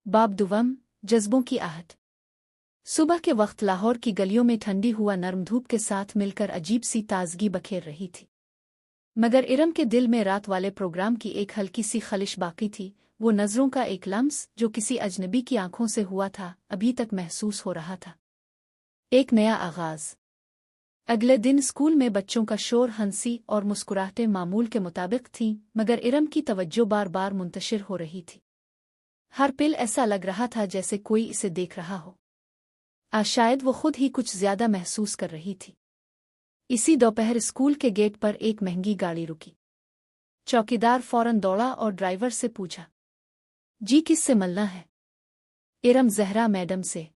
बाब दुवम, जज्बों की आहट। सुबह के वक्त लाहौर की गलियों में ठंडी हुआ नर्म धूप के साथ मिलकर अजीब सी ताजगी बखेर रही थी। मगर इरम के दिल में रात वाले प्रोग्राम की एक हल्की सी खलिश बाकी थी। वो नज़रों का एक लम्स जो किसी अजनबी की आंखों से हुआ था, अभी तक महसूस हो रहा था। एक नया आगाज। अगले दिन स्कूल में बच्चों का शोर, हंसी और मुस्कुराहटें मामूल के मुताबिक थीं, मगर इरम की तवज्जो बार बार मुंतशिर हो रही थी। हर पिल ऐसा लग रहा था जैसे कोई इसे देख रहा हो। आज शायद वो खुद ही कुछ ज्यादा महसूस कर रही थी। इसी दोपहर स्कूल के गेट पर एक महंगी गाड़ी रुकी। चौकीदार फौरन दौड़ा और ड्राइवर से पूछा, जी किससे मिलना है? इरम, ज़हरा मैडम से।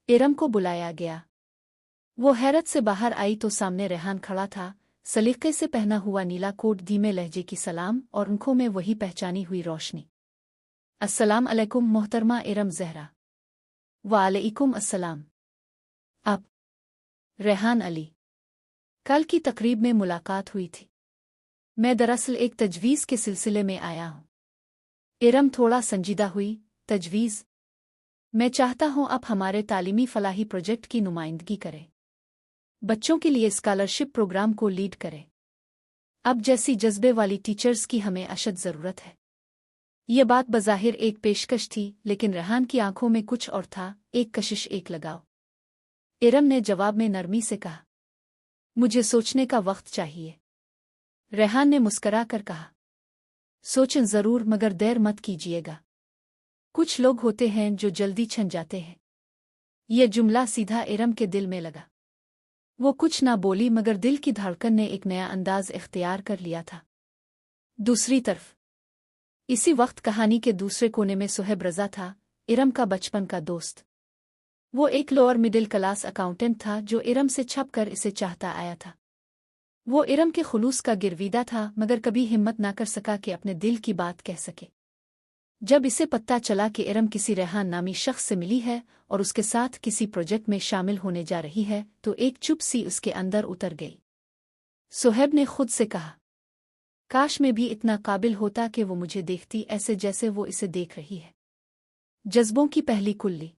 इरम को बुलाया गया। वो हैरत से बाहर आई तो सामने रेहान खड़ा था, सलीके से पहना हुआ नीला कोट, धीमे लहजे की सलाम और आंखों में वही पहचानी हुई रोशनी। अस्सलाम अलैकुम मोहतरमा इरम ज़हरा। वालेकुम अस्सलाम। आप? रेहान अली। कल की तकरीब में मुलाकात हुई थी। मैं दरअसल एक तजवीज़ के सिलसिले में आया हूँ। इरम थोड़ा संजीदा हुई। तजवीज़? मैं चाहता हूँ आप हमारे तालीमी फलाही प्रोजेक्ट की नुमाइंदगी करें। बच्चों के लिए स्कॉलरशिप प्रोग्राम को लीड करें। अब जैसी जज्बे वाली टीचर्स की हमें अशद ज़रूरत है। ये बात बज़ाहिर एक पेशकश थी, लेकिन रेहान की आंखों में कुछ और था, एक कशिश, एक लगाव। इरम ने जवाब में नरमी से कहा, मुझे सोचने का वक्त चाहिए। रेहान ने मुस्करा कर कहा, सोचें ज़रूर, मगर देर मत कीजिएगा। कुछ लोग होते हैं जो जल्दी छन जाते हैं। यह जुमला सीधा इरम के दिल में लगा। वो कुछ ना बोली, मगर दिल की धड़कन ने एक नया अंदाज इख्तियार कर लिया था। दूसरी तरफ इसी वक्त कहानी के दूसरे कोने में सुहेब रज़ा था, इरम का बचपन का दोस्त। वो एक लोअर मिडिल क्लास अकाउंटेंट था जो इरम से छप कर इसे चाहता आया था। वो इरम के खुलूस का गिरवीदा था, मगर कभी हिम्मत ना कर सका कि अपने दिल की बात कह सके। जब इसे पता चला कि इरम किसी रेहान नामी शख्स से मिली है और उसके साथ किसी प्रोजेक्ट में शामिल होने जा रही है, तो एक चुप सी उसके अंदर उतर गई। सुहेब ने खुद से कहा, काश मैं भी इतना काबिल होता कि वो मुझे देखती ऐसे जैसे वो इसे देख रही है। जज्बों की पहली कुल्ली।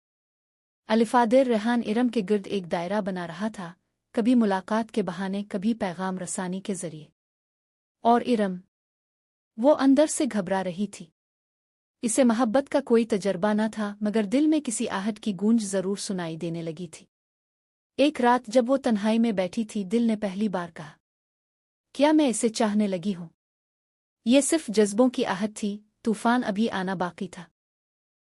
अलिफादेर रेहान इरम के गिर्द एक दायरा बना रहा था, कभी मुलाकात के बहाने, कभी पैगाम रसानी के जरिए। और इरम, वो अंदर से घबरा रही थी। इसे मोहब्बत का कोई तजर्बा न था, मगर दिल में किसी आहट की गूंज जरूर सुनाई देने लगी थी। एक रात जब वो तन्हाई में बैठी थी, दिल ने पहली बार कहा, क्या मैं इसे चाहने लगी हूँ? ये सिर्फ जज्बों की आहट थी, तूफान अभी आना बाकी था।